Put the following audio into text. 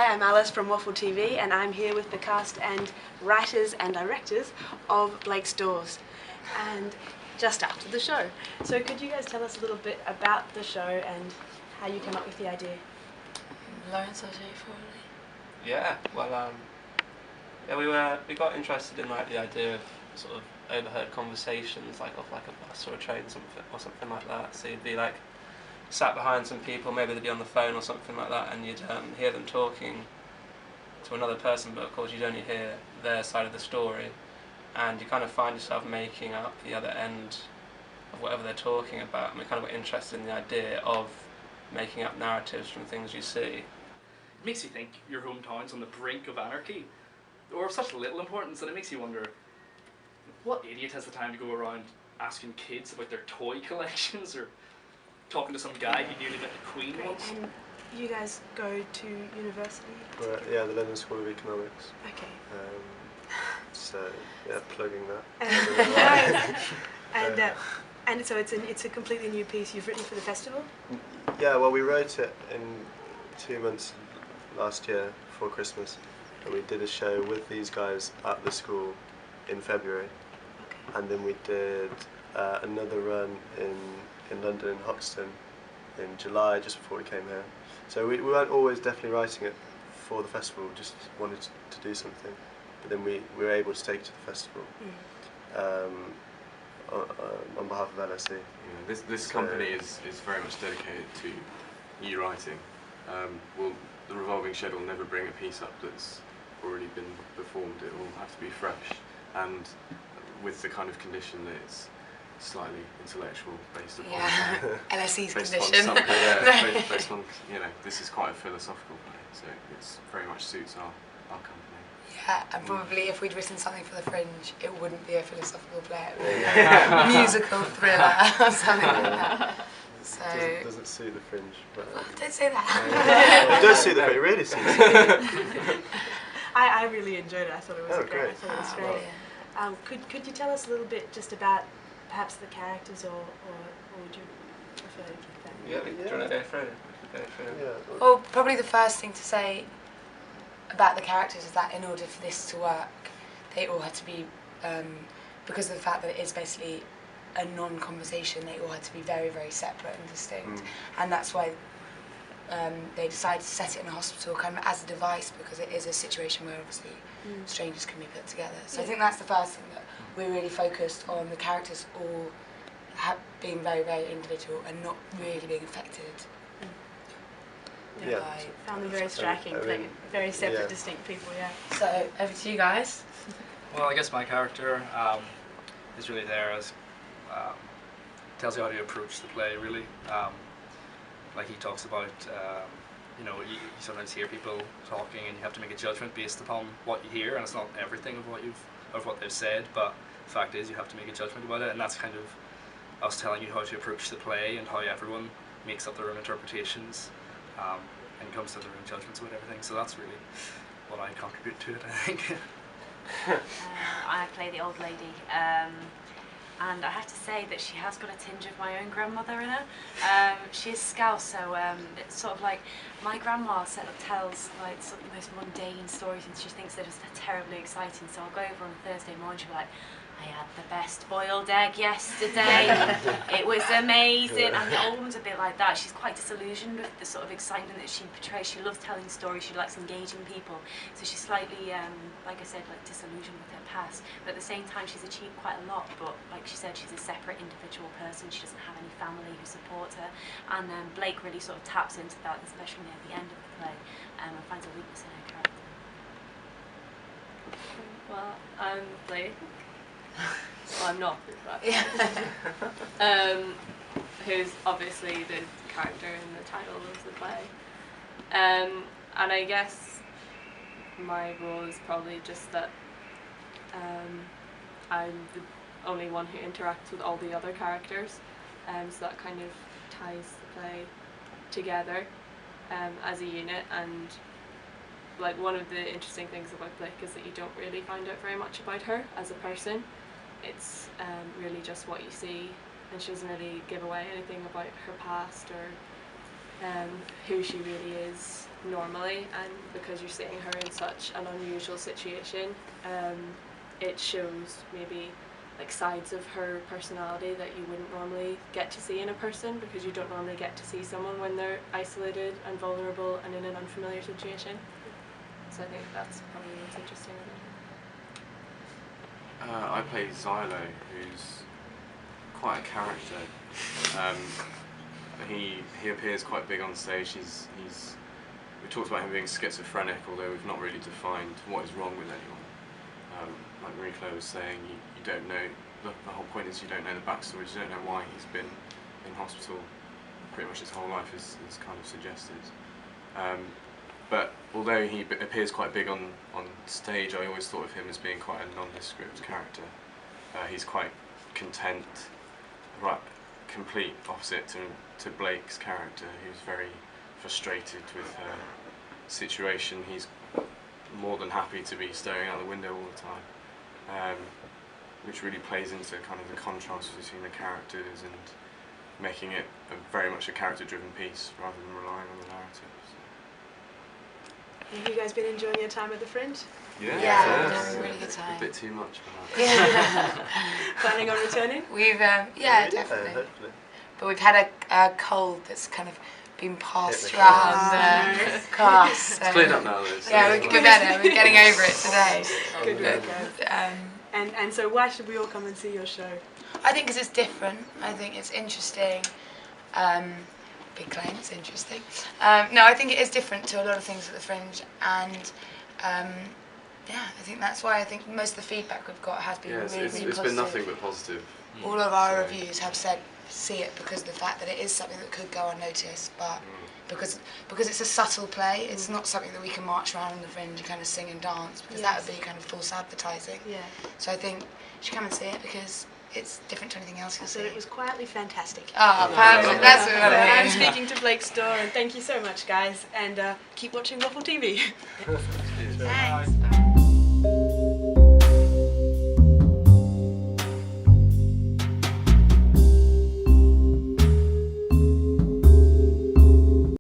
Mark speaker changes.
Speaker 1: I'm Alice from Waffle TV, and I'm here with the cast and writers and directors of Blake's Doors, and just after the show. So could you guys tell us a little bit about the show and how you came up with the idea?
Speaker 2: Lawrence or Jay, probably.
Speaker 3: Yeah, well, we got interested in like the idea of sort of overheard conversations, like off like a bus or a train, or something like that. So you'd be like sat behind some people, maybe they'd be on the phone or something like that, and you'd hear them talking to another person, but of course you'd only hear their side of the story, and you kind of find yourself making up the other end of whatever they're talking about. And we kind of got interested in the idea of making up narratives from things you see.
Speaker 4: It makes you think your hometown's on the brink of anarchy, or of such little importance, and it makes you wonder, what idiot has the time to go around asking kids about their toy collections, or talking to some guy who nearly met the Queen once?
Speaker 1: And you guys go to university?
Speaker 5: Yeah, the London School of Economics.
Speaker 1: Okay.
Speaker 5: So yeah, plugging that.
Speaker 1: And so it's a completely new piece you've written for the festival?
Speaker 5: Yeah, well, we wrote it in 2 months last year before Christmas, and we did a show with these guys at the school in February, and then we did another run in London, in Hoxton, in July, just before we came here. So we weren't always definitely writing it for the festival, we just wanted to do something, but then we were able to take it to the festival. On behalf of LSE.
Speaker 6: Yeah, this company is very much dedicated to new writing. Well, the revolving shed will never bring a piece up that's already been performed. It will have to be fresh, and with the kind of condition that it's slightly intellectual, based upon
Speaker 2: LSE's
Speaker 6: based
Speaker 2: condition.
Speaker 6: On based on, you know, this is quite a philosophical play, so it's very much suits our company.
Speaker 2: Yeah, and probably if we'd written something for the Fringe, it wouldn't be a philosophical play, it would be a musical thriller or something like that. So
Speaker 5: It doesn't suit the Fringe, but
Speaker 2: don't say that.
Speaker 5: it does suit the Fringe. It really suits it.
Speaker 1: I really enjoyed it. I thought it was
Speaker 5: great.
Speaker 1: I thought it was great. Could you tell us a little bit just about perhaps the characters, or would you prefer to keep that?
Speaker 3: Yeah, do you want to go through it?
Speaker 5: Yeah.
Speaker 2: Well, probably the first thing to say about the characters is that in order for this to work, they all had to be, because of the fact that it is basically a non-conversation, they all had to be very, very separate and distinct. And that's why they decided to set it in a hospital kind of as a device, because it is a situation where obviously strangers can be put together. So I think that's the first thing, that we really focused on the characters all being very, very individual and not really being affected.
Speaker 1: Yeah, I found them very striking, like very separate, distinct people,
Speaker 2: So, over to you guys.
Speaker 4: Well, I guess my character is really there as tells you how to approach the play, really. Like he talks about, you know, you sometimes hear people talking and you have to make a judgment based upon what you hear, and it's not everything of what they've said, but the fact is you have to make a judgment about it, and that's kind of us telling you how to approach the play and how everyone makes up their own interpretations. And comes to their own judgments about everything, so that's really what I contribute to it, I think.
Speaker 7: I play the old lady, and I have to say that she has got a tinge of my own grandmother in her. She is Scouse, so it's sort of like my grandma tells like some of the most mundane stories, and she thinks they're just terribly exciting. So I'll go over on a Thursday morning, she'll be like, I had the best boiled egg yesterday, it was amazing, and the old woman's a bit like that. She's quite disillusioned with the sort of excitement that she portrays. She loves telling stories, she likes engaging people, so she's slightly, like I said, like disillusioned with her past, but at the same time she's achieved quite a lot, but like she said, she's a separate individual person, she doesn't have any family who support her, and Blake really sort of taps into that, especially at the end of the play, and finds a weakness in her character.
Speaker 8: Well, I'm Blake. Well, I'm not, but who's obviously the character in the title of the play. And I guess my role is probably just that I'm the only one who interacts with all the other characters, so that kind of ties the play together as a unit. And like one of the interesting things about Blake is that you don't really find out very much about her as a person. It's really just what you see, and she doesn't really give away anything about her past or who she really is normally, and because you're seeing her in such an unusual situation, it shows maybe like sides of her personality that you wouldn't normally get to see in a person, because you don't normally get to see someone when they're isolated and vulnerable and in an unfamiliar situation. So I think that's probably what's interesting about it.
Speaker 6: I play Xylo, who's quite a character. He appears quite big on stage. We talked about him being schizophrenic, although we've not really defined what is wrong with anyone. Like Marie-Claire was saying, you don't know, the whole point is you don't know the backstory, you don't know why he's been in hospital pretty much his whole life, is kind of suggested. But although he appears quite big on stage, I always thought of him as being quite a nondescript character. He's quite content, right, complete opposite to Blake's character, who's very frustrated with her situation. He's more than happy to be staring out the window all the time, which really plays into kind of the contrast between the characters and making it very much a character-driven piece rather than relying on the narrative.
Speaker 1: Have you guys been enjoying your time at the Fringe?
Speaker 2: Yeah, we're having a really good time.
Speaker 6: A bit too much, perhaps.
Speaker 2: Yeah.
Speaker 1: Planning on returning?
Speaker 2: We've, yeah, definitely.
Speaker 5: Hopefully.
Speaker 2: But we've had a cold that's kind of been passed around the cast. So
Speaker 6: It's cleared up now, though. So
Speaker 2: yeah, we're better. We're getting over it today.
Speaker 1: Good work, guys. And so why should we all come and see your show?
Speaker 2: I think because it's different. I think it's interesting. Big claim, it's interesting. No, I think it is different to a lot of things at the Fringe, and yeah, I think that's why I think most of the feedback we've got has been really, really
Speaker 6: it's
Speaker 2: positive.
Speaker 6: been nothing but positive.
Speaker 2: All of our reviews have said see it because of the fact that it is something that could go unnoticed, but because it's a subtle play, it's not something that we can march around on the Fringe and kind of sing and dance, because that would be kind of false advertising.
Speaker 1: Yeah.
Speaker 2: So I think you should come and see it because it's different to anything else you'll see.
Speaker 1: So it was quietly fantastic.
Speaker 2: Oh, perfect. That's what I
Speaker 1: I'm
Speaker 2: mean.
Speaker 1: speaking to Blake Storr, and thank you so much, guys, and keep watching Waffle TV.
Speaker 2: Thanks.